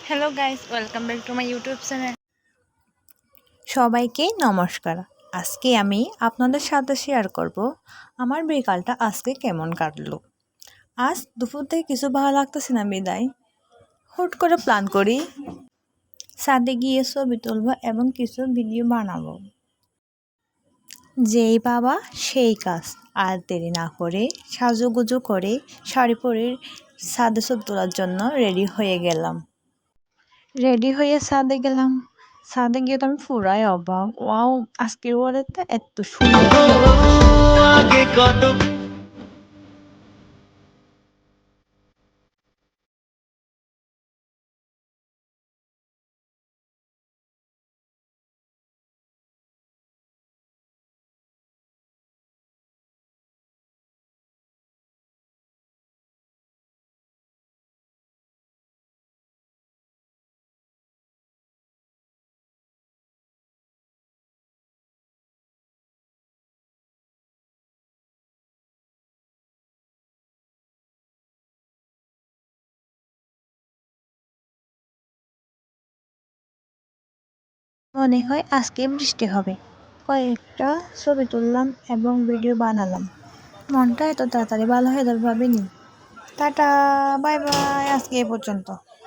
Hello guys, welcome back to my YouTube channel. সবাইকে নমস্কার। আজকে আমি আপনাদের সাথে শেয়ার করব আমার বিকালটা আজকে কেমন কাটলো। আজ দুপুর থেকে কিছু ভালো লাগতেছে না বিদায় হুট করে প্ল্যান করি ছাদে গিয়ে ছবি তুলবো এবং কিছু ভিডিও বানাবো। যেই বাবা সেই কাজ। আর দেরি না করে সাজুগুজু করে শাড়ি পরে ছাদে ছবি তোলার জন্য রেডি হয়ে ছাদে গেলাম। ছাদে গিয়ে তো আমি পুরাই অবাক, ওয়াও আজকের ওয়ালেটটা এত সুন্দর। মনে হয় আজকে বৃষ্টি হবে। কয়েকটা ছবি তুললাম এবং ভিডিও বানালাম। মনটা এত তাড়াতাড়ি ভালো হয়ে যাবে ভাবিনি। টাটা, বাই বাই, আজকে এ পর্যন্ত।